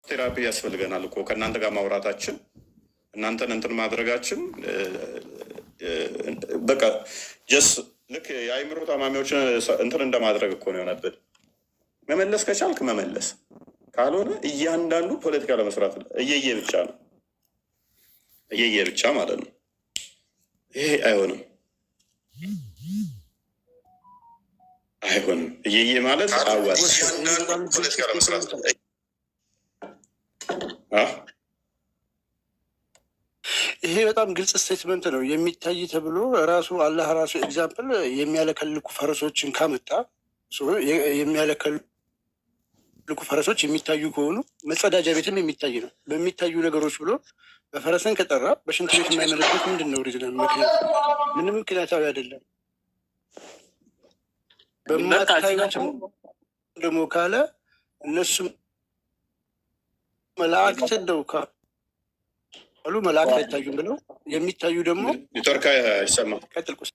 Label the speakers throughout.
Speaker 1: ቴራፒ ያስፈልገናል እኮ ከእናንተ ጋር ማውራታችን እናንተን እንትን ማድረጋችን በቃ ጀስ ልክ የአይምሮ ታማሚዎችን እንትን እንደማድረግ እኮ ነው የሆነብን። መመለስ ከቻልክ መመለስ፣ ካልሆነ እያንዳንዱ ፖለቲካ ለመስራት እየየ ብቻ ነው እየየ ብቻ ማለት ነው። ይሄ አይሆንም አይሆንም። እየየ ማለት አዋስ ፖለቲካ ለመስራት
Speaker 2: ይሄ በጣም ግልጽ ስቴትመንት ነው። የሚታይ ተብሎ ራሱ አላህ ራሱ ኤግዛምፕል የሚያለከልኩ ፈረሶችን ካመጣ የሚያለከልኩ ፈረሶች የሚታዩ ከሆኑ መጸዳጃ ቤትም የሚታይ ነው። በሚታዩ ነገሮች ብሎ በፈረስን ከጠራ በሽንት ቤት የማይመለበት ምንድን ነው? ሪዝናል ምክንያት ምንም ምክንያታዊ አይደለም። በማታዩትም ደግሞ ካለ እነሱም መላእክት እንደው ካሉ መላእክት አይታዩም ብለው የሚታዩ ደግሞ
Speaker 1: ኔትወርክ አይሰማም።
Speaker 2: ቀጥልቁስ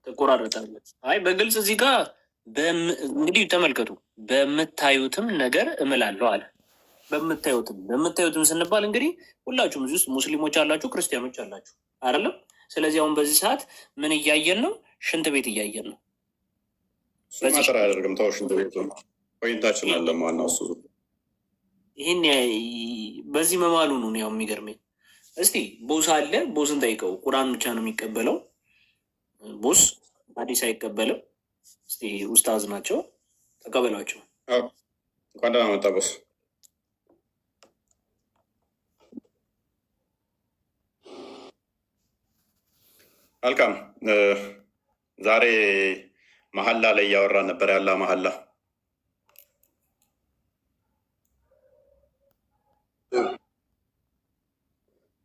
Speaker 3: ተቆራረጣለች። አይ በግልጽ እዚህ ጋር እንግዲህ ተመልከቱ። በምታዩትም ነገር እምላለሁ አለ። በምታዩትም ስንባል እንግዲህ ሁላችሁም እዚህ ውስጥ ሙስሊሞች አላችሁ፣ ክርስቲያኖች አላችሁ አይደለም? ስለዚህ አሁን በዚህ ሰዓት ምን እያየን ነው? ሽንት ቤት እያየን ነው።
Speaker 1: ማጠር አያደርግም። ተው ሽንት ቤቱ ፖይንታችን አለ። ማነው እሱ?
Speaker 3: ይህን በዚህ መማሉ ነው ያው የሚገርመኝ። እስቲ ቦስ አለ፣ ቦስን ጠይቀው። ቁርአን ብቻ ነው የሚቀበለው ቦስ፣ ሐዲስ አይቀበልም። እስቲ ኡስታዝ ናቸው፣ ተቀበሏቸው።
Speaker 1: እንኳን ደህና መጣ ቦስ። መልካም። ዛሬ መሀላ ላይ እያወራ ነበር። ያላ መሀላ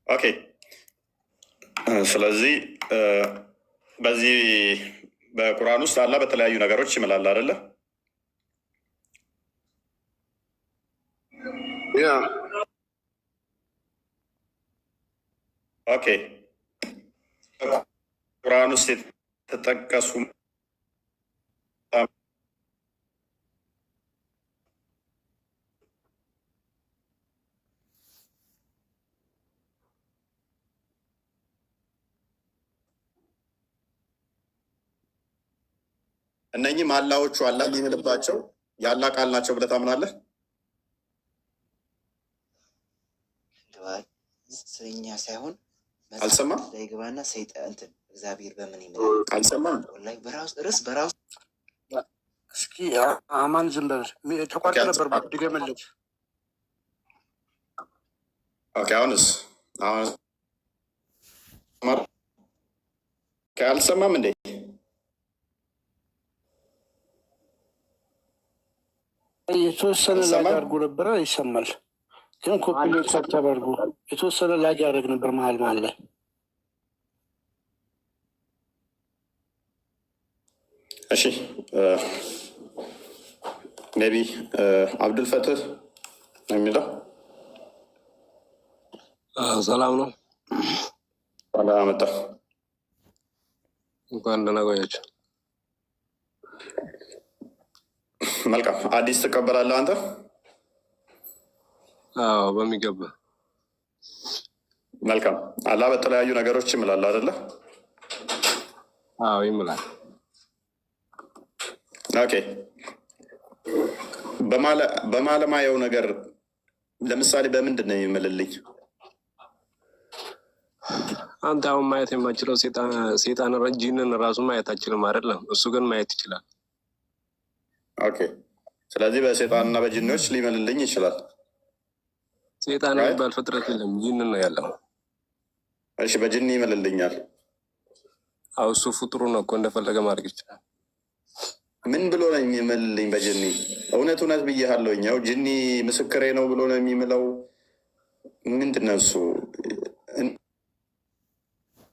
Speaker 1: ኦኬ። ስለዚህ በዚህ በቁርአን ውስጥ አላህ በተለያዩ ነገሮች ይምላል አይደለ? ኦኬ። ቁርአን ውስጥ የተጠቀሱ እነኚህ ማላዎቹ አላህ የሚምልባቸው የአላህ ቃል ናቸው ብለህ ታምናለህ?
Speaker 4: ስለኛ ሳይሆን
Speaker 1: አልሰማም።
Speaker 4: ግባና ሰይጣን እንትን እግዚአብሔር በምን ይምላል?
Speaker 1: አልሰማም።
Speaker 4: በራሱ
Speaker 2: እስኪ አማን ዝም በል። ተቋርጦ ነበር ድገመለት።
Speaker 1: ኦኬ። አሁንስ አልሰማም እንዴ?
Speaker 2: የተወሰነ ላግ አድርጎ ነበረ፣ ይሰማል። ግን ኮፒሌት ሰርተብ አድርጎ የተወሰነ ላግ ያደርግ ነበር መሀል ላይ።
Speaker 1: እሺ ሜቢ አብዱልፈትህ ነው የሚለው።
Speaker 5: ሰላም ነው።
Speaker 1: መጣ።
Speaker 5: እንኳን ደህና ቆያችሁ።
Speaker 1: መልካም። አዲስ ትቀበላለህ አንተ?
Speaker 5: አዎ በሚገባ።
Speaker 1: መልካም። አላህ በተለያዩ ነገሮች ይምላል አይደለ?
Speaker 5: አዎ ይምላል።
Speaker 1: ኦኬ። በማለማየው ነገር ለምሳሌ በምንድን ነው የሚምልልኝ?
Speaker 5: አንተ አሁን ማየት የማችለው ሴጣን ጂንን ራሱ ማየት አችልም አይደለም? እሱ ግን ማየት ይችላል።
Speaker 1: ኦኬ። ስለዚህ በሴጣንና በጅኖች ሊምልልኝ ይችላል።
Speaker 5: ሴጣን የሚባል ፍጥረት የለም፣ ጂንን ነው ያለው።
Speaker 1: እሺ፣ በጅኒ ይምልልኛል?
Speaker 5: አዎ እሱ ፍጡሩ ነው እኮ እንደፈለገ ማድረግ ይችላል።
Speaker 1: ምን ብሎ ነው የሚምልልኝ? በጅኒ እውነት ብዬሃለሁ። ያው ጅኒ ምስክሬ ነው ብሎ ነው የሚምለው። ምንድን ነው እሱ?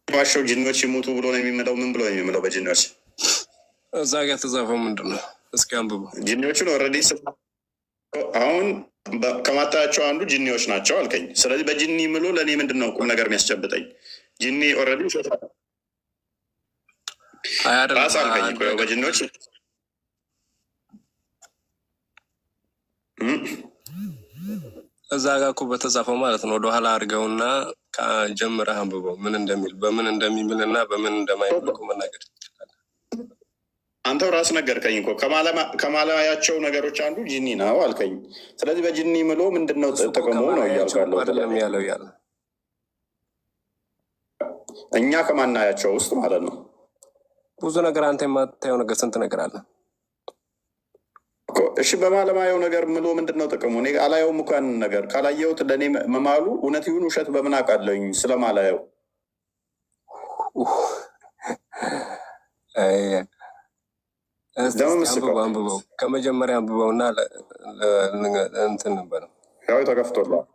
Speaker 1: ዋሻው ጅኖች ይሙቱ ብሎ ነው የሚምለው? ምን ብሎ ነው የሚምለው በጅኖች?
Speaker 5: እዛ ጋር የተጻፈው ምንድን ነው? እስኪ አንብቡ።
Speaker 1: ጂኒዎቹን ኦልሬዲ አሁን ከማታያቸው አንዱ ጂኒዎች ናቸው አልከኝ። ስለዚህ በጂኒ ምሎ ለእኔ ምንድን ነው ቁም ነገር የሚያስጨብጠኝ? ጂኒ ኦልሬዲ ራስ አልከኝ። በጂኒዎች
Speaker 5: እዛ ጋር እኮ በተጻፈው ማለት ነው። ወደኋላ አድርገውና ጀምረህ አንብበው ምን እንደሚል በምን እንደሚምል እና በምን እንደማይምል እኮ መናገር ትችላለህ።
Speaker 1: አንተው ራስ ነገርከኝ እኮ ከማላያቸው ነገሮች አንዱ ጂኒ ነው አልከኝ። ስለዚህ በጂኒ ምሎ ምንድነው ጥቅሙ ነው እያልኩ
Speaker 5: ያለው ያለ
Speaker 1: እኛ ከማናያቸው ውስጥ ማለት ነው።
Speaker 5: ብዙ ነገር አንተ የማታየው ነገር ስንት ነገር አለ።
Speaker 1: እሺ በማለማየው ነገር ምሎ ምንድነው ጥቅሙ? እኔ አላየውም እኮ ያንን ነገር ካላየሁት ለእኔ መማሉ እውነት ይሁን ውሸት በምን አውቃለሁኝ? ስለማላየው
Speaker 5: አንብበው ከመጀመሪያ አንብበውና እንትን በለው።
Speaker 1: ያው ተከፍቶላል።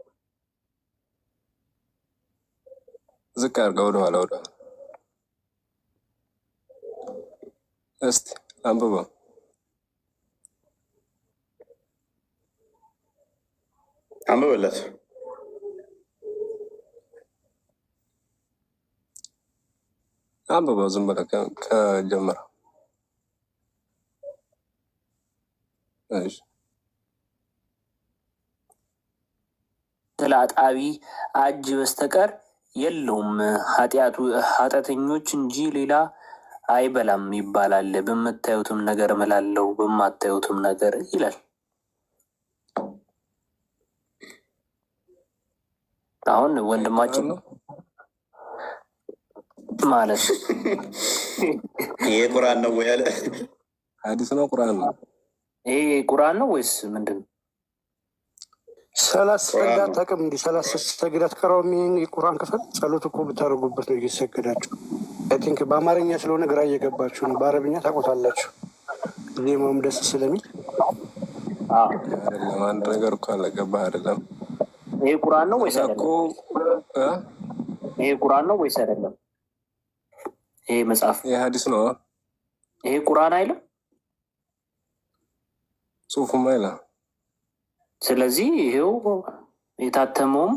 Speaker 5: ዝቅ አድርገው ወደኋላ እስቲ አንብበው።
Speaker 1: አንብበለት
Speaker 5: አንብበው ዝም ብለህ ከጀመረው
Speaker 3: ስለ አጣቢ አጅ በስተቀር የለውም ኃጢአተኞች እንጂ ሌላ አይበላም ይባላል። በምታዩትም ነገር እምላለሁ በማታዩትም ነገር ይላል። አሁን ወንድማችን ነው ማለት
Speaker 1: ይሄ ቁርአን ነው ወይ? ያለ
Speaker 5: ሐዲስ ነው ቁርአን ነው?
Speaker 3: ይሄ ቁርአን ነው ወይስ ምንድን ነው?
Speaker 2: 30 ሰግዳት ታቅም እንዲ 30 ሰግዳት ከራው የቁርአን ክፍል ጸሎት እኮ ብታደርጉበት ነው እየሰገዳችሁ። አይ ቲንክ በአማርኛ ስለሆነ ግራ እየገባችሁ ነው። በአረብኛ ታቆታላችሁ። ዜማውም ደስ ስለሚል
Speaker 5: አይደለም። አንድ ነገር እኮ አለገባህ አይደለም?
Speaker 3: ይሄ ቁርአን ነው ወይስ አይደለም? ይሄ ቁርአን ነው ወይስ አይደለም? ይሄ መጽሐፍ
Speaker 5: ይሄ ሐዲስ ነው።
Speaker 3: ይሄ ቁርአን አይደለም፣
Speaker 5: ጽሁፉም አይደለም።
Speaker 3: ስለዚህ ይሄው የታተመውም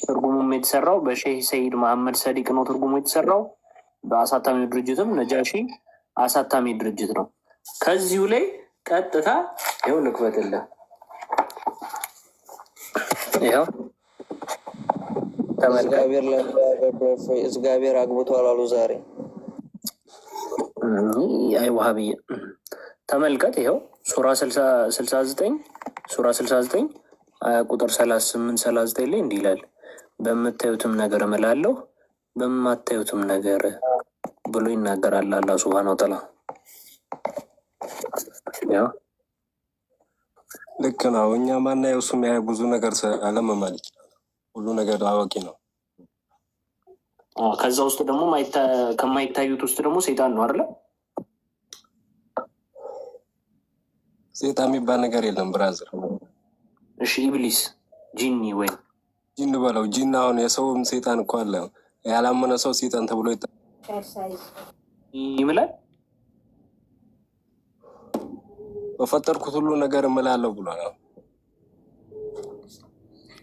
Speaker 3: ትርጉሙም የተሰራው በሼህ ሰይድ መሐመድ ሰዲቅ ነው። ትርጉሙ የተሰራው በአሳታሚ ድርጅትም ነጃሺ አሳታሚ ድርጅት ነው። ከዚሁ ላይ ቀጥታ ይኸው ልክፈትልህ። ይኸው
Speaker 6: እግዚአብሔር አግብቷል አሉ ዛሬ።
Speaker 3: አይ ዋሃብዬ ተመልከት። ይኸው ሱራ 69 ሱራ 69 ቁጥር 38 39 ላይ እንዲህ ይላል፣ በምታዩትም ነገር እምላለሁ በማታዩትም ነገር ብሎ ይናገራል አላህ ሱብሃነሁ ወተዓላ። ያው
Speaker 5: ልክ ነው። እኛ ማናየው እሱ የሚያየው ብዙ ነገር አለመማል ይችላል። ሁሉ ነገር አዋቂ ነው።
Speaker 3: ከዛ ውስጥ ደግሞ ከማይታዩት ውስጥ ደግሞ ሰይጣን ነው አይደለ?
Speaker 5: ሰይጣን የሚባል ነገር የለም ብራዘር።
Speaker 3: እሺ ኢብሊስ ጂኒ ወይ
Speaker 5: ጂን በለው። ጂን አሁን የሰውም ሰይጣን እኮ አለ። ያላመነ ሰው ሰይጣን ተብሎ
Speaker 3: ይምላል።
Speaker 5: በፈጠርኩት ሁሉ ነገር እምላለሁ ብሏል።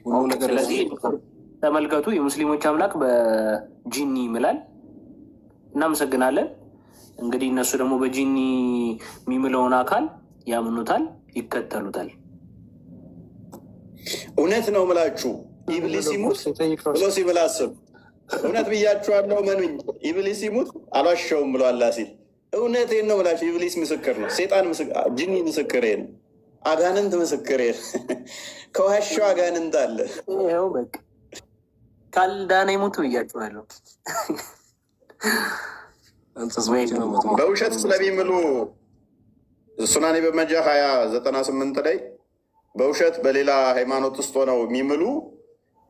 Speaker 5: ሁሉ ነገር
Speaker 3: ስለዚህ ተመልከቱ፣ የሙስሊሞች አምላክ በጂኒ ይምላል። እናመሰግናለን። እንግዲህ እነሱ ደግሞ በጂኒ የሚምለውን አካል ያምኑታል፣ ይከተሉታል።
Speaker 1: እውነት ነው ምላችሁ ኢብሊስ ይሙት ብሎ ሲብል አስብ። እውነት ብያችኋለሁ መኑኝ። ኢብሊስ ይሙት አልዋሸውም ብሎ አላ ሲል እውነቴን ነው ምላችሁ። ኢብሊስ ምስክር ነው። ሴጣን ጂኒ ምስክሬ ነው። አጋንንት ምስክሬ ነው። ከዋሻው አጋንንት አለ።
Speaker 3: ይኸው በቃ ካልዳነ ይሙቱ ብያችኋለሁ።
Speaker 1: በውሸት ስለሚምሉ ሱናኔ በመጃ 2098 ላይ በውሸት በሌላ ሃይማኖት ውስጥ ሆነው የሚምሉ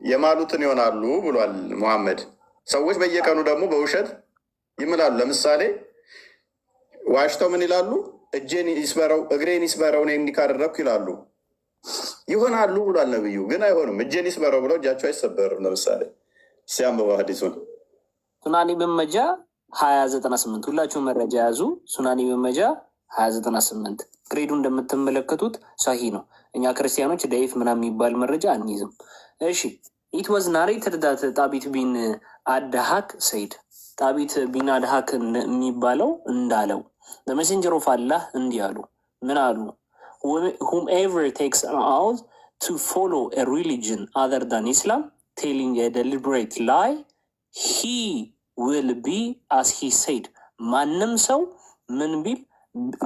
Speaker 1: የማሉትን ይሆናሉ ብሏል ሙሐመድ። ሰዎች በየቀኑ ደግሞ በውሸት ይምላሉ። ለምሳሌ ዋሽተው ምን ይላሉ? እጄን ይስበረው እግሬን ይስበረው እኔ እንዲህ ካደረግኩ ይላሉ። ይሆናሉ ብሏል ነብዩ። ግን አይሆኑም። እጄን ይስበረው ብለው እጃቸው አይሰበርም። ለምሳሌ ሲያንበባ ሀዲሱን
Speaker 3: ሱናኒ በመጃ 2098 ሁላችሁም መረጃ ያዙ። ሱናኒ በመጃ 2098 ግሬዱ እንደምትመለከቱት ሳሂ ነው። እኛ ክርስቲያኖች ደይፍ ምናምን የሚባል መረጃ አንይዝም። እሺ ኢት ዋዝ ናሬትድ ዳት ጣቢት ቢን አድሃክ ሰይድ ጣቢት ቢን አድሃክ የሚባለው እንዳለው በሜሴንጀር ኦፍ አላህ እንዲህ አሉ። ምን አሉ? whomever takes an oath to follow a religion other than Islam, telling a deliberate lie, he will be as he said. ማንም ሰው ምን ቢል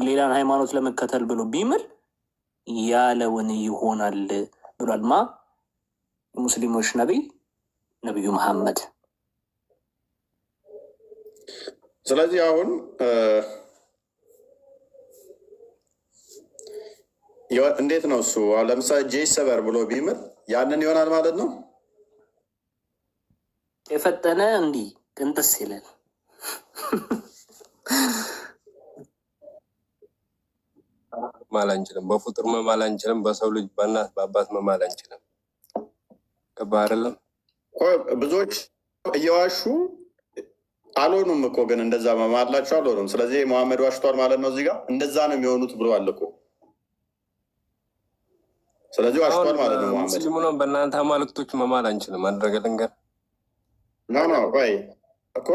Speaker 3: ሌላን ሃይማኖት ለመከተል ብሎ ቢምል ያለውን ይሆናል ብሏል። ማ ሙስሊሞች ነቢዩ መሐመድ።
Speaker 1: ስለዚህ አሁን እንዴት ነው እሱ ለምሳሌ ጄ ሰበር ብሎ ቢምል ያንን ይሆናል ማለት ነው።
Speaker 3: የፈጠነ እንዲህ ቅንጥስ ይላል።
Speaker 5: ማል አንችልም፣ በፍጡር መማል አንችልም፣ በሰው ልጅ በእናት በአባት መማል አንችልም። ገባህ አይደለም?
Speaker 1: ብዙዎች እየዋሹ አልሆኑም እኮ ግን እንደዛ መማላቸው አልሆኑም። ስለዚህ መሐመድ ዋሽቷል ማለት ነው። እዚህ ጋር እንደዛ ነው የሚሆኑት ብለዋል እኮ። ስለዚህ ዋሽቷል ማለት ነው።
Speaker 5: ሙስሊሙ ነው በእናንተ አማልክቶች መማል አንችልም። አደረገ ልንገር
Speaker 1: ኖ ቆይ እኮ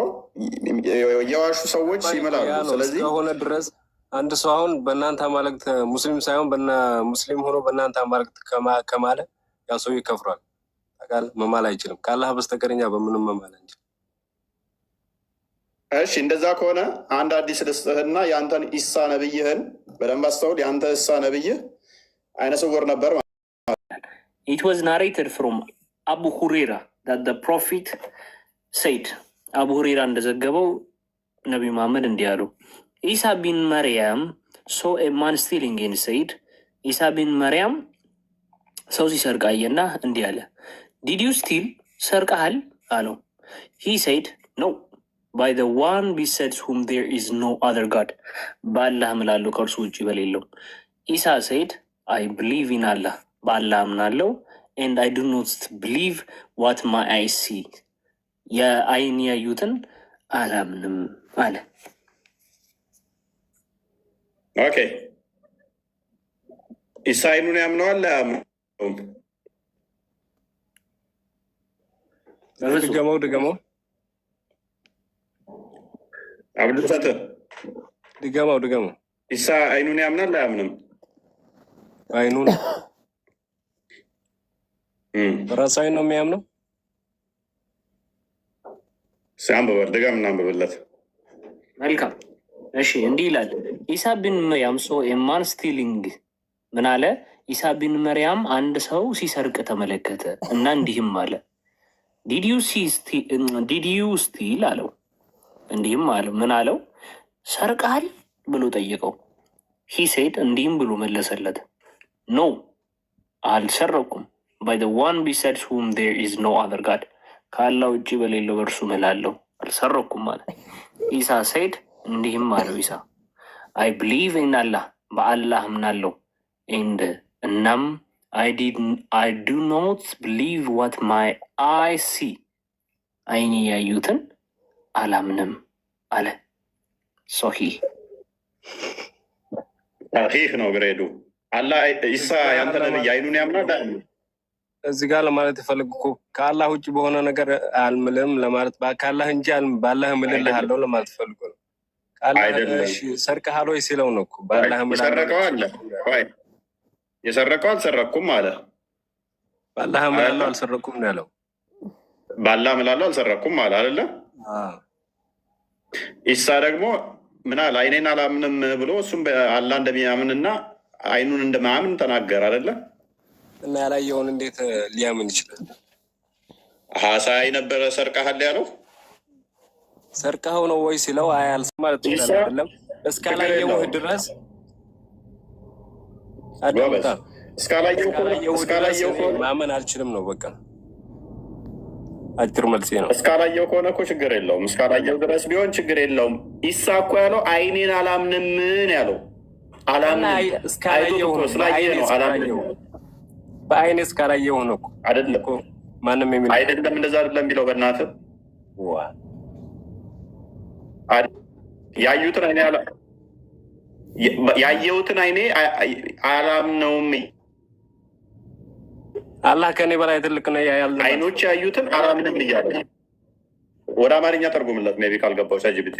Speaker 1: የዋሹ ሰዎች ይምላሉ። ስለዚህ
Speaker 5: ከሆነ ድረስ አንድ ሰው አሁን በእናንተ አማልክት ሙስሊም ሳይሆን ሙስሊም ሆኖ በእናንተ አማልክት ከማለ ያ ሰው ይከፍራል። ታውቃለህ? መማል አይችልም። ከአላህ በስተቀር እኛ በምንም መማል አንችልም።
Speaker 1: እሺ እንደዛ ከሆነ አንድ አዲስ ልስጥህና የአንተን ኢሳ ነብይህን በደንብ አስተውል። የአንተ ኢሳ ነብይህ አይነ ስውር ነበር።
Speaker 3: It was narrated from Abu Huraira that the Prophet said, አቡ ሁሬራ እንደዘገበው ነቢዩ መሐመድ እንዲህ አሉ፣ ኢሳ ቢን መርያም saw a man stealing and said, ኢሳ ቢን መርያም ሰው ሲሰርቅ አየና እንዲህ አለ፣ did you steal? ሰርቀሃል አለው። he said, no, by the one besides whom there is no other God. በአላህ እምላለሁ ከእርሱ ውጭ በሌለው። ኢሳ said, I believe in Allah. በአላህ እምናለሁ and I do not believe what my eyes see. የአይን ያዩትን አላምንም አለ።
Speaker 1: ኦኬ ኢሳ አይኑን ያምነዋል አያምነውም?
Speaker 5: ድገመው
Speaker 1: አብዱልፈት
Speaker 5: ድገመው።
Speaker 1: ኢሳ አይኑን ያምናል አያምንም?
Speaker 5: አይኑን በራሱ አይን ነው የሚያምነው።
Speaker 1: አንብበል ድገምና አንብብለት።
Speaker 3: መልካም እሺ፣ እንዲህ ይላል ኢሳ ቢን መርያም ሶ ኤማን ስቲሊንግ ምን አለ? ኢሳ ቢን መርያም አንድ ሰው ሲሰርቅ ተመለከተ እና እንዲህም አለ፣ ዲዲዩ ስቲል አለው። እንዲህም አለ ምን አለው? ሰርቀሃል ብሎ ጠየቀው። ሂሴድ እንዲህም ብሎ መለሰለት፣ ኖ አልሰረኩም፣ ባይ ዘ ዋን ቢሳይድስ ሁም ዜር ኢዝ ኖ አዘር ጋድ፣ ከአላህ ውጭ በሌለው በእርሱ እምላለሁ አልሰረኩም አለ። ኢሳ ሰይድ እንዲህም አለው ኢሳ አይ ብሊቭ ኢን አላህ፣ በአላህ እምናለሁ፣ ኤንድ እናም አይ ዱ ኖት ብሊቭ ዋት ማይ አይ ሲ፣ አይኔ ያዩትን አላምንም አለ። ሶሂህ
Speaker 1: ይህ ነው ግሬዱ። አላህ ኢሳ ያንተ ነብይ አይኑን ያምናል።
Speaker 5: እዚህ ጋር ለማለት የፈለግ እኮ ከአላህ ውጭ በሆነ ነገር አልምልም ለማለት ከአላህ እንጂ ባላህ እምልልሃለሁ ለማለት ፈልጎ ነው። ሰርቀሃል ወይ ሲለው ነው እኮ ባላህ
Speaker 1: የሰረቀው አለ የሰረቀው አልሰረኩም አለ።
Speaker 5: ባላህ እምላለሁ አልሰረኩም ነው ያለው።
Speaker 1: ባላህ እምላለሁ አልሰረኩም አለ አይደለ? ኢሳ ደግሞ ምን አለ? አይኔን አላምንም ብሎ እሱም አላህ እንደሚያምንና አይኑን እንደማያምን ተናገር አይደለ?
Speaker 5: እና ያላየውን እንዴት ሊያምን ይችላል?
Speaker 1: ሳይ ነበረ ሰርቀሃል ያለው።
Speaker 5: ሰርቀኸው ነው ወይ ሲለው አያል ማለት አይደለም። እስካላየው ድረስ አዳምጣ እስካላየው ማመን አልችልም ነው በቃ አጭር መልሴ ነው።
Speaker 1: እስካላየው ከሆነ እኮ ችግር የለውም። እስካላየው ድረስ ቢሆን ችግር የለውም። ኢሳ እኮ ያለው አይኔን አላምንም ያለው
Speaker 5: እስካላየው ነው። በአይኔ እስካላየው ነው እኮ
Speaker 1: አይደለም።
Speaker 5: ማንም የሚል
Speaker 1: አይደለም። እንደዛ አይደለም የሚለው በእናትህ ያዩትን አይኔ ያየሁትን አይኔ አላምነውም።
Speaker 5: አላህ ከኔ በላይ ትልቅ ነው።
Speaker 1: አይኖች ያዩትን አላምንም እያለ ወደ አማርኛ ተርጉምለት። ሜይ ቢ ካልገባው ቻጂቢቲ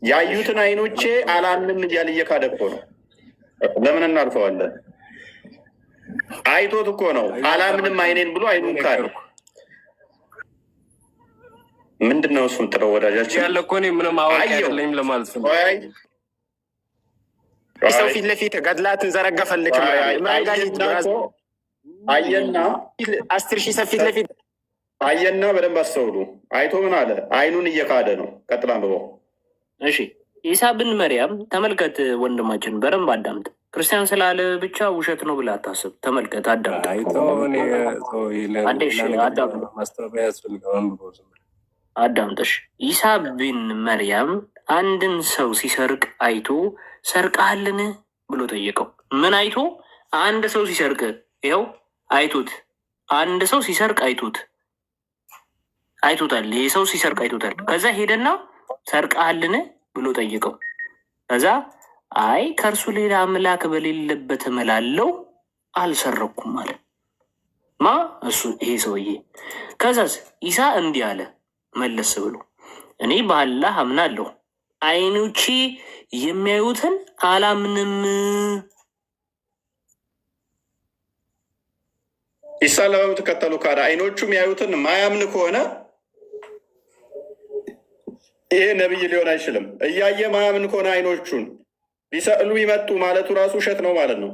Speaker 1: ያዩትን አይኖቼ አላምንም እያለ እየካደ እኮ ነው። ለምን እናልፈዋለን? አይቶት እኮ ነው። አላምንም አይኔን ብሎ አይኑን ካለ ምንድን ነው እሱን ጥለው ወዳጃችን
Speaker 5: ያለ እኮ እኔ ምንም አዋቂ አይደለኝም ለማለት ነው።
Speaker 6: ሰው ፊት ለፊት ገድላትን ዘረገፈልክ
Speaker 1: አየና
Speaker 6: 10,000 ሰው ፊት ለፊት
Speaker 1: አየና፣ በደንብ አስተውሉ። አይቶ ምን አለ? አይኑን እየካደ ነው። ቀጥላ አንብበው።
Speaker 3: እሺ ኢሳ ብን መርያም ተመልከት፣ ወንድማችን በደንብ አዳምጥ። ክርስቲያን ስላለ ብቻ ውሸት ነው ብለህ አታስብ። ተመልከት፣ አዳምጥ። አዳምጠሽ ኢሳ ብን መርያም አንድን ሰው ሲሰርቅ አይቶ ሰርቀሃልን ብሎ ጠየቀው። ምን አይቶ? አንድ ሰው ሲሰርቅ ይኸው አይቶት፣ አንድ ሰው ሲሰርቅ አይቶታል። ይህ ሰው ሲሰርቅ አይቶታል። ከዛ ሄደና ሰርቀሃልን ብሎ ጠየቀው። ከዛ አይ ከእርሱ ሌላ አምላክ በሌለበት እምላለሁ አልሰረኩም አለ። ማ? እሱ ይሄ ሰውዬ። ከዛስ ኢሳ እንዲህ አለ መለስ ብሎ፣ እኔ በአላህ አምናለሁ፣ አይኖቼ የሚያዩትን አላምንም።
Speaker 1: ኢሳ ለምትከተሉ ካለ አይኖቹ የሚያዩትን ማያምን ከሆነ ይሄ ነብይ ሊሆን አይችልም። እያየ ማያምን ከሆነ አይኖቹን ሊሰቅሉ ይመጡ ማለቱ ራሱ ውሸት ነው ማለት ነው።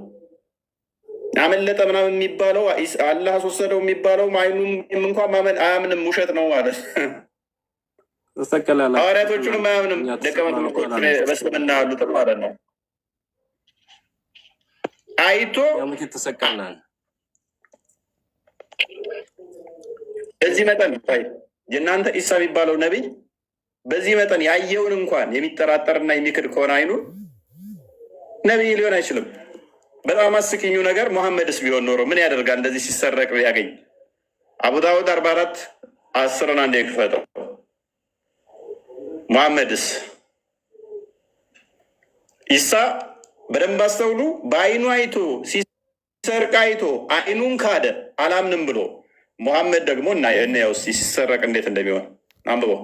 Speaker 1: አመለጠ ምናምን የሚባለው አላህ አስወሰደው የሚባለው አይኑም እንኳን ማመን አያምንም ውሸት ነው ማለት ሐዋርያቶቹንም አያምንም ደቀ መዛሙርቶቹ በእስልምና ያሉትም ማለት ነው። አይቶ
Speaker 5: ተሰቀልናል።
Speaker 1: በዚህ መጠን የእናንተ ኢሳ የሚባለው ነቢይ በዚህ መጠን ያየውን እንኳን የሚጠራጠርና የሚክድ ከሆነ አይኑ ነቢይ ሊሆን አይችልም። በጣም አስቂኙ ነገር ሙሐመድስ ቢሆን ኖሮ ምን ያደርጋል? እንደዚህ ሲሰረቅ ያገኝ። አቡ ዳውድ 44:10 አንድ የክፈተው። ሙሐመድስ ኢሳ በደንብ አስተውሉ። በአይኑ አይቶ ሲሰርቅ አይቶ አይኑን ካደ አላምንም ብሎ ሙሐመድ ደግሞ እናየው ሲሰረቅ እንዴት እንደሚሆን አንብበው።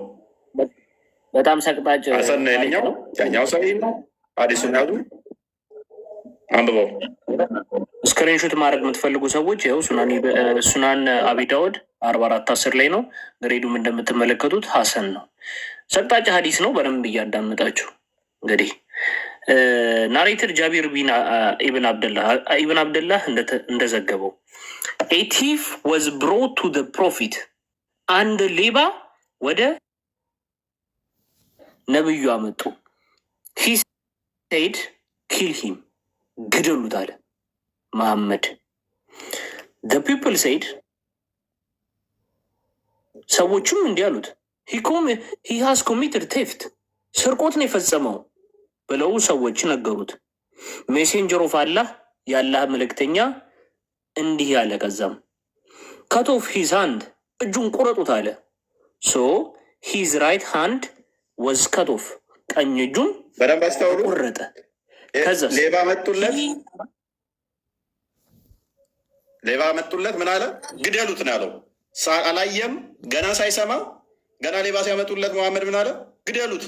Speaker 3: በጣም ሰቅጣጭ
Speaker 1: ሀሰን ነው የእኛው ያኛው ሰው ነው። አዲሱን ያዙ አንብበው።
Speaker 3: ስክሪንሾት ማድረግ የምትፈልጉ ሰዎች ይኸው ሱናን አቢ ዳውድ 44:10 ላይ ነው። ግሬዱም እንደምትመለከቱት ሀሰን ነው። ሰቅጣጭ ሀዲስ ነው። በደንብ እያዳመጣችሁ እንግዲህ ናሬትር ጃቢር ኢብን አብደላህ እንደዘገበው ኤ ቲፍ ወዝ ብሮት ቱ ዘ ፕሮፊት፣ አንድ ሌባ ወደ ነብዩ አመጡ። ሂ ሴድ ኪል ሂም፣ ግደሉት አለ መሐመድ። ዘ ፒፕል ሴድ፣ ሰዎቹም እንዲህ አሉት ሂ ሃዝ ኮሚትድ ቴፍት፣ ስርቆትን የፈጸመው ብለው ሰዎች ነገሩት። ሜሴንጀር ኦፍ አላህ፣ የአላህ መልእክተኛ እንዲህ ያለ፣ ከዛም ከት ኦፍ ሂዝ ሃንድ፣ እጁን ቁረጡት አለ። ሶ ሂዝ ራይት ሃንድ ወዝ ከት ኦፍ፣ ቀኝ እጁን
Speaker 1: በደንብ አስተውሉ
Speaker 3: ቆረጠ።
Speaker 1: ሌባ መጡለት ምን አለ? ግደሉት ነው ያለው። አላየም ገና ሳይሰማ ገና ሌባ ሲያመጡለት መሐመድ ምን አለ? ግደሉት።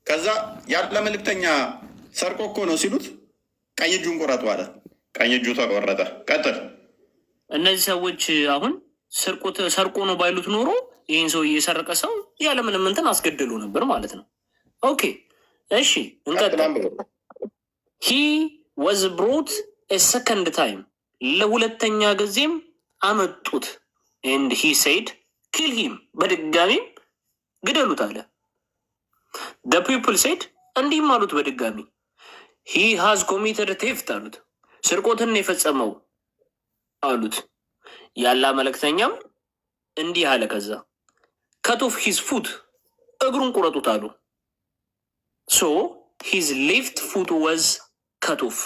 Speaker 1: ከዛ ያለ መልእክተኛ ሰርቆ እኮ ነው ሲሉት ቀኝ እጁን ቁረጡ አለ። ቀኝ እጁ ተቆረጠ። ቀጥል።
Speaker 3: እነዚህ ሰዎች አሁን ሰርቆ ነው ባይሉት ኖሮ ይህን ሰው እየሰረቀ ሰው ያለምንም እንትን አስገድሉ ነበር ማለት ነው። ኦኬ እሺ እንቀጥል። ሂ ወዝ ብሮት ሰከንድ ታይም፣ ለሁለተኛ ጊዜም አመጡት። ኤንድ ሂ ሴድ ኪል ሂም፣ በድጋሚም ግደሉት አለ። ደ ፒፕል ሴድ፣ እንዲህም አሉት በድጋሚ ሂ ሃዝ ኮሚትድ ቴፍት አሉት፣ ስርቆትን የፈጸመው አሉት። ያላ መልእክተኛም እንዲህ አለ፣ ከዛ ከት ኦፍ ሂዝ ፉት፣ እግሩን ቁረጡት አሉ። ሶ ሂዝ ሌፍት ፉት ወዝ ከት ኦፍ፣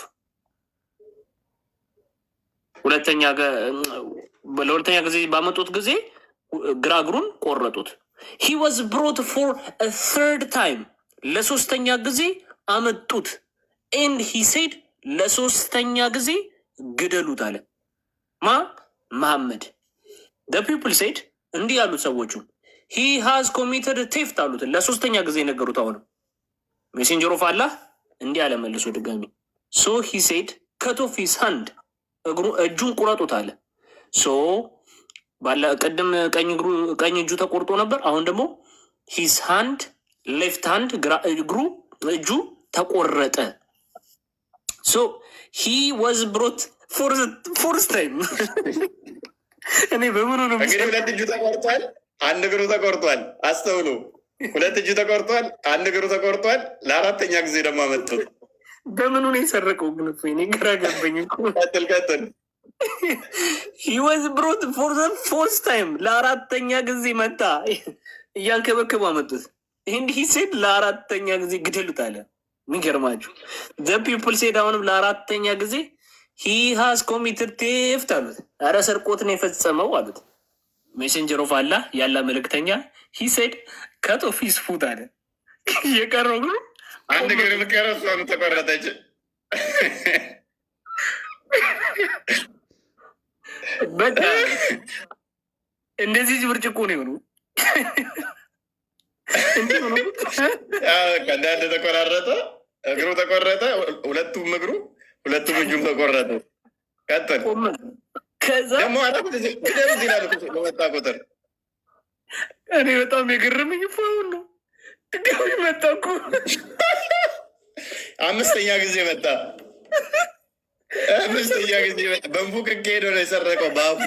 Speaker 3: ለሁለተኛ ጊዜ ባመጡት ጊዜ ግራ እግሩን ቆረጡት። ሂ ወዝ ብሮት ፎር ተርድ ታይም፣ ለሶስተኛ ጊዜ አመጡት። ኤንድ ሂ ሴድ፣ ለሶስተኛ ጊዜ ግደሉት አለ። መሐመድ። ደ ፒፕል ሴድ፣ እንዲህ ያሉት ሰዎቹ ሂ ሃዝ ኮሚትድ ቴፍት አሉት። ለሶስተኛ ጊዜ ነገሩት። አሁንም ሜሴንጀር ኦፍ አላህ እንዲህ አለ መልሶ ድጋሚ ሶ ሂ ሴድ ከት ኦፍ ሂዝ ሃንድ፣ እጁን ቁረጡት አለ። ሶ ባለ ቅድም ቀኝ እጁ ተቆርጦ ነበር። አሁን ደግሞ ሂስ ሃንድ ሌፍት ሃንድ እጁ ተቆረጠ። ሶ ሂ ዋዝ ብሮት ፎርስ ታይም። እኔ በምኑ ነው
Speaker 1: እንግዲህ ሁለት እጁ ተቆርጧል፣ አንድ እግሩ ተቆርጧል። አስተውሉ፣ ሁለት እጁ ተቆርጧል፣ አንድ እግሩ ተቆርጧል። ለአራተኛ ጊዜ ደግሞ አመጡት።
Speaker 3: በምኑ ነው የሰረቀው? ግን እኔ ግራ ገባኝ።
Speaker 1: ቀጥል።
Speaker 3: ሂ ዋዝ ብሮት ፎር ዘ ፎርስ ታይም፣ ለአራተኛ ጊዜ መጣ። እያንከበከቡ አመጡት። እንዲህ ሴድ ለአራተኛ ጊዜ ግደሉት አለ። የሚገርማችሁ ዘ ፒፕል ሴድ አሁንም ለአራተኛ ጊዜ ሂ ሃዝ ኮሚትድ ቴፍት አሉት። ኧረ ሰርቆትን የፈጸመው አሉት። ሜሴንጀር ኦፍ አላህ ያላ መልእክተኛ ሂ ሴድ ከት ኦፍ ሂዝ ፉት አለ። የቀረው ግን
Speaker 1: አንድ እግር ልቀረው፣ እሷም ተቆረጠች።
Speaker 3: በቃ እንደዚህ ብርጭቆ ነው የሆኑ
Speaker 1: እንዳንድ ተቆራረጠ፣ እግሩ ተቆረጠ፣ ሁለቱም እግሩ ሁለቱም እጁም ተቆረጠ። ቀጥል።
Speaker 3: ከዛ
Speaker 1: ደግሞ ግደሉት ይላል በመጣ ቁጥር።
Speaker 3: እኔ በጣም የገረመኝ ፋሁን ነው። ድጋሚ መጣ እኮ
Speaker 1: አምስተኛ ጊዜ መጣ። አምስተኛ ጊዜ መጣ። በንፉቅቄ ሄዶ ነው የሰረቀው በአፉ።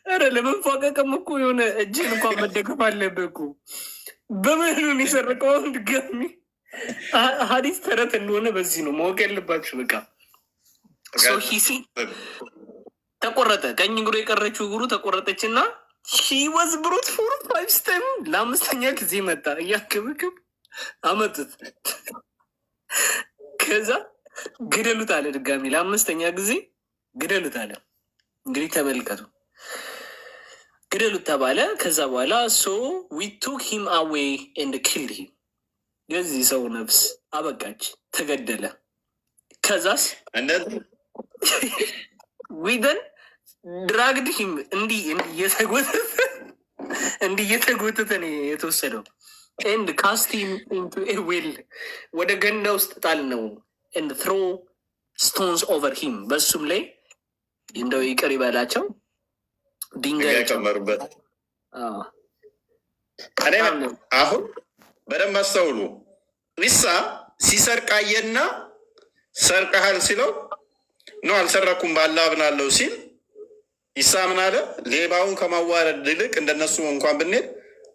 Speaker 3: ኧረ ለመንፏቀቅም እኮ የሆነ እጅን እንኳን መደገፍ አለብህ እኮ። በምኑን የሰረቀው? አሁን ድጋሚ ሀዲስ ተረት እንደሆነ በዚህ ነው ማወቅ ያለባችሁ። በቃ ሂሲ ተቆረጠ። ቀኝ እግሩ የቀረችው እግሩ ተቆረጠች እና ሺ ዋዝ ብሮት ፎር 5 ታይም፣ ለአምስተኛ ጊዜ መጣ። እያከበከብ አመጡት። ከዛ ግደሉት አለ። ድጋሚ ለአምስተኛ ጊዜ ግደሉት አለ። እንግዲህ ተመልከቱ፣ ግደሉት ተባለ። ከዛ በኋላ ሶ ዊ ቱክ ሂም አዌይ ኤንድ ኪልድ ሂም፣ የዚህ ሰው ነፍስ አበቃች፣ ተገደለ። ከዛስ ዊደን ድራግድ ሂም እንዲህ እየተጎተተ ነው የተወሰደው። ኤንድ ካስት ሂም ኢንቱ ኤ ዌል፣ ወደ ገንዳ ውስጥ ጣል ነው። ኤንድ ትሮ ስቶንስ ኦቨር ሂም፣ በሱም ላይ እንደው ይቅር ይበላቸው ድንጋይ
Speaker 1: ጨመሩበት። አሁን በደንብ አስተውሉ። ኢሳ ሲሰርቃየና ሰርቀሃል ሲለው ነው አልሰረኩም በአላህ አምናለሁ ሲል ኢሳ ምን አለ? ሌባውን ከማዋረድ ይልቅ እንደነሱ እንኳን ብንሄድ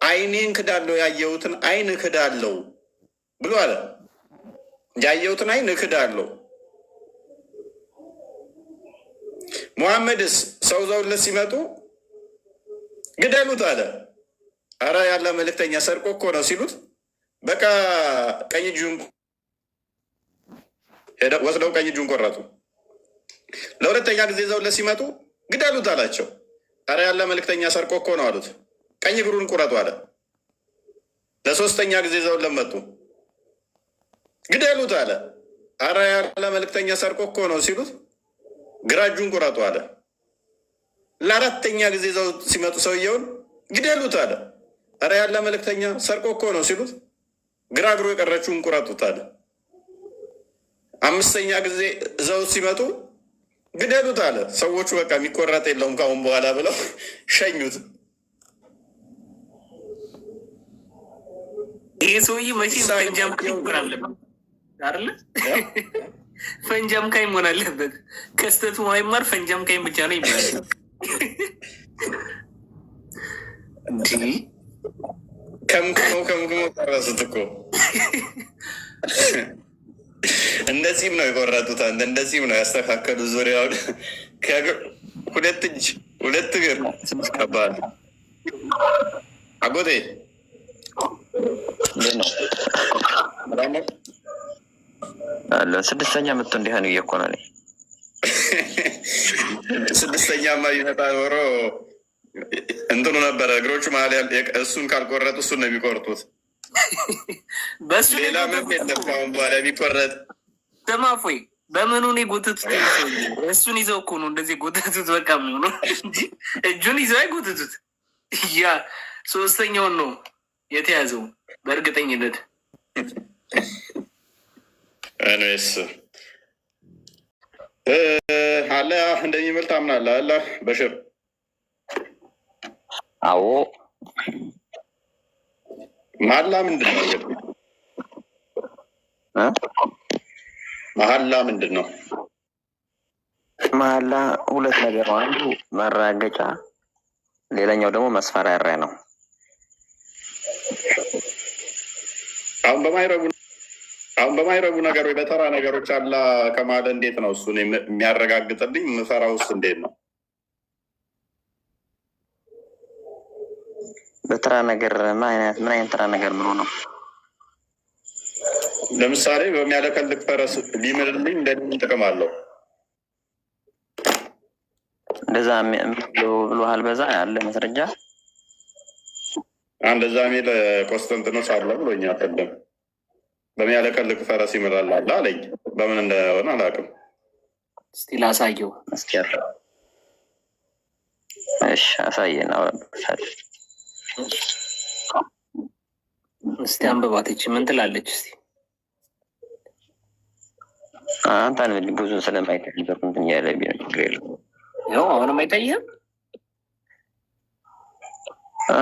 Speaker 1: አይኔን ክዳለው፣ ያየሁትን አይን ክዳለው ብሎ አለ። ያየሁትን አይን ክዳለው። ሙሐመድስ ሰው ዘውለት ሲመጡ ግደሉት አለ። አረ ያለ መልእክተኛ ሰርቆ እኮ ነው ሲሉት በቃ ቀኝ እጁን ወስደው ቀኝ እጁን ቆረጡ። ለሁለተኛ ጊዜ ዘውለት ሲመጡ ግደሉት አላቸው። አረ ያለ መልእክተኛ ሰርቆ እኮ ነው አሉት። ቀኝ እግሩን ቁረጡ አለ። ለሶስተኛ ጊዜ ዘውለት መጡ። ግደሉት አለ። አረ ያለ መልእክተኛ ሰርቆ እኮ ነው ሲሉት ግራ እጁን ቁረጡ አለ። ለአራተኛ ጊዜ ዘው ሲመጡ ሰውየውን ግደሉት አለ። አረ ያለ መልእክተኛ ሰርቆ እኮ ነው ሲሉት ግራ እግሩ የቀረችውን ቁረጡት አለ። አምስተኛ ጊዜ ዘው ሲመጡ ግደሉት አለ። ሰዎቹ በቃ የሚቆረጥ የለውም ካሁን በኋላ ብለው ሸኙት።
Speaker 3: ይህ ሰውዬ መቼም ፈንጃም ካይ መሆን አለበት አይደለ? ፈንጃም ካይ መሆን አለበት። ከስተቱ ማይማር ፈንጃም ካይ ብቻ ነው ይባላል።
Speaker 1: ከምክሞ ቀረሱት እኮ እንደዚህም ነው የቆረጡት። አንተ እንደዚህም ነው ያስተካከሉ። ዙሪያውን ሁለት እጅ ሁለት እግር ከባድ አጎቴ
Speaker 7: ስድስተኛ መጥቶ እንዲሆን እየኮነ ነ
Speaker 1: ስድስተኛማ ቢመጣ ኖሮ እንትኑ ነበረ እግሮቹ መሀል እሱን ካልቆረጡ እሱን ነው የሚቆርጡት። ሌላ ምን የለም ካሁን በኋላ የሚቆረጥ።
Speaker 3: ተማፎይ በምኑ ነው የጎተቱት? እሱን ይዘው እኮ ነው እንደዚህ ጎተቱት። በቃ ምኑ እንጂ እጁን ይዘው አይጎተቱት። ያ ሶስተኛውን ነው የተያዘው በእርግጠኝነት።
Speaker 1: እኔስ አላህ እንደሚምል ታምናለህ? አላህ በሽር
Speaker 7: አዎ።
Speaker 1: መሀላ ምንድን ነው? መሀላ ምንድን ነው?
Speaker 7: መሀላ ሁለት ነገር ነው። አንዱ መራገጫ፣ ሌላኛው ደግሞ መስፈራሪያ ነው።
Speaker 1: አሁን በማይረቡ ነገሮች በተራ ነገሮች አላህ ከማለ እንዴት ነው እሱን የሚያረጋግጥልኝ? የምፈራው ውስጥ እንዴት ነው?
Speaker 7: በተራ ነገር ምን አይነት ተራ ነገር ምሎ ነው?
Speaker 1: ለምሳሌ በሚያለከልክ ፈረስ ሊምልልኝ እንደምን ጥቅም አለው?
Speaker 7: እንደዛ ብሎሃል። በዛ ያለ መስረጃ
Speaker 1: እንደዛ ሚል ቆስጠንጥኖስ አለ ብሎኛል። ቀደም በሚያለከልክ ፈረስ ይምላል አለ አለኝ። በምን እንደሆነ አላውቅም።
Speaker 3: እስቲ ላሳየው።
Speaker 7: እስኪ እሺ አሳየን።
Speaker 3: እስቲ አንብባት። ይቺ ምን ትላለች? እስቲ
Speaker 7: አንተ ብዙ ስለማይተልበቅ እንትን እያለ ቢሆን ችግር የለውም።
Speaker 3: ያው አሁንም አይታይህም?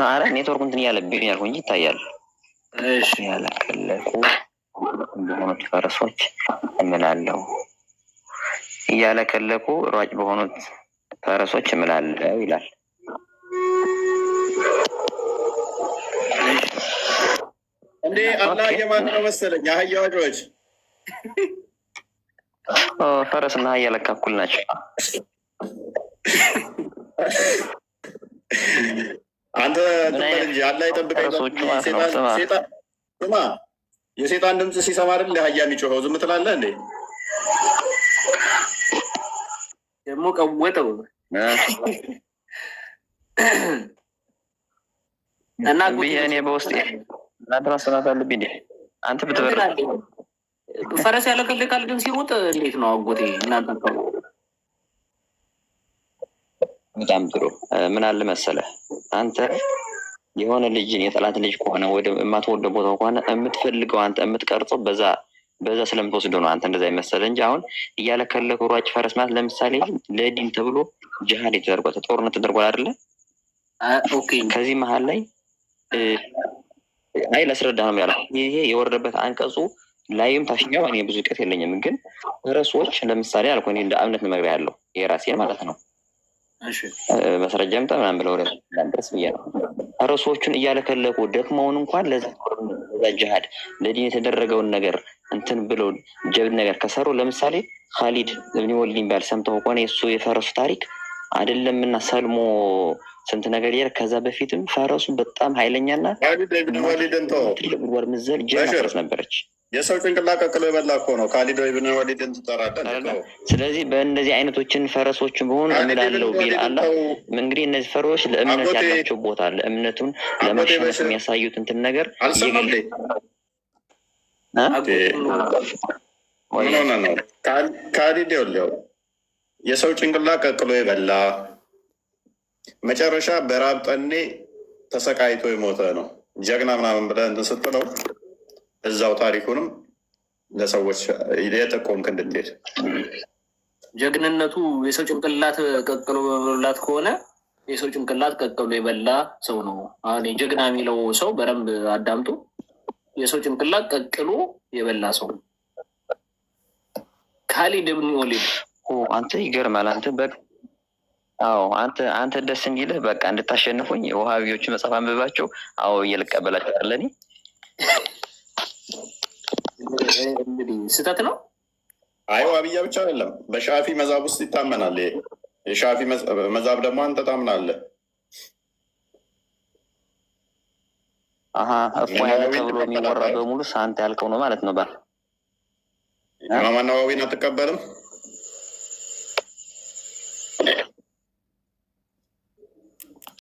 Speaker 7: አረ ኔትወርክ እንትን እያለብኝ ያልኩ እንጂ ይታያል።
Speaker 3: እሺ
Speaker 7: ያለከለኩ በሆኑት ፈረሶች እምላለሁ፣ እያለከለኩ ሯጭ በሆኑት ፈረሶች እምላለሁ ይላል።
Speaker 1: እንዴ አላህ የማን ነው መሰለኝ? አህያዎች
Speaker 7: ፈረስና አህያ ለካ እኩል ናቸው።
Speaker 1: አንተ እንጂ አላህ ይጠብቀኝ። ስማ የሴጣን ድምፅ ሲሰማ አይደል አህያ የሚጮኸው? ዝም ትላለህ እንዴ?
Speaker 3: ደግሞ ቀወጠው እና
Speaker 7: እኔ በውስጥ እናንተ ማሰማት አለብኝ። አንተ ብትበር
Speaker 3: ፈረስ ያለከልካል፣ ግን ሲሮጥ እንዴት ነው አጎቴ? እናንተ
Speaker 7: በጣም ጥሩ። ምን አለ መሰለህ፣ አንተ የሆነ ልጅን የጠላት ልጅ ከሆነ ወደ የማትወደው ቦታ ከሆነ የምትፈልገው አንተ የምትቀርጸው በዛ ስለምትወስደው ነው። አንተ እንደዛ ይመሰለ እንጂ አሁን እያለከለኩ ሯጭ ፈረስ ማለት ለምሳሌ ለዲን ተብሎ ጅሃድ የተደርጓል፣ ጦርነት ተደርጓል አይደለ? ከዚህ መሀል ላይ አይ ላስረዳ ነው ያለው። ይሄ የወረደበት አንቀጹ ላይም ታሽኛው እኔ ብዙ እውቀት የለኝም፣ ግን ፈረሶች ለምሳሌ አልኩ እኔ እንደ አምነት መግቢያ ያለው የራሴን ማለት ነው። መስረጃም ምናምን ብለው ደስ ብዬ ነው። ፈረሶቹን እያለከለኩ ደክመውን እንኳን ለዛ ጅሃድ ለዲን የተደረገውን ነገር እንትን ብለው ጀብድ ነገር ከሰሩ ለምሳሌ ካሊድ እብን ወሊድ የሚባል ሰምተው ከሆነ የእሱ የፈረሱ ታሪክ አይደለም እና ሰልሞ ስንት ነገር ይር ከዛ በፊትም ፈረሱ በጣም ኃይለኛና ትልቅ ጉድጓድ ምዘል ጀግና ፈረስ ነበረች።
Speaker 1: የሰው ጭንቅላት ቀቅሎ የበላ እኮ ነው። ካሊድ ኢብን ወሊድን ትጠራለህ።
Speaker 7: ስለዚህ በእነዚህ አይነቶችን ፈረሶችን በሆኑ እምላለው ቢል አላ እንግዲህ እነዚህ ፈረሶች ለእምነት ያላቸው ቦታ ለእምነቱን ለማሸነፍ የሚያሳዩት እንትን ነገር
Speaker 1: ካሊድ ይኸውልህ የሰው ጭንቅላት ቀቅሎ የበላ መጨረሻ በራብ ጠኔ ተሰቃይቶ የሞተ ነው። ጀግና ምናምን ብለህ እንትን ስትለው እዛው ታሪኩንም ለሰዎች የጠቆምክ እንድትሄድ
Speaker 3: ጀግንነቱ የሰው ጭንቅላት ቀቅሎ በመብላት ከሆነ የሰው ጭንቅላት ቀቅሎ የበላ ሰው ነው። አሁን ጀግና የሚለው ሰው በደንብ አዳምጡ። የሰው ጭንቅላት ቀቅሎ የበላ ሰው ነው ካሊድ ኢብን ወሊድ።
Speaker 7: አንተ ይገርማል። አንተ በቃ አዎ አንተ ደስ እንዲልህ በቃ እንድታሸንፉኝ የውሃቢዎቹ መጽሐፍ አንብባቸው። አዎ እየልቀበላቸው አለኝ።
Speaker 3: እንግዲህ ስህተት ነው።
Speaker 1: አይ ዋብያ ብቻ አይደለም በሻፊ መዛብ ውስጥ ይታመናል። የሻፊ መዛብ ደግሞ አንተ ታምናለህ።
Speaker 7: እፎይ ተብሎ የሚወራ በሙሉ አንተ ያልከው ነው ማለት ነው። ባል
Speaker 1: ኢማም ነዋዊን አትቀበልም?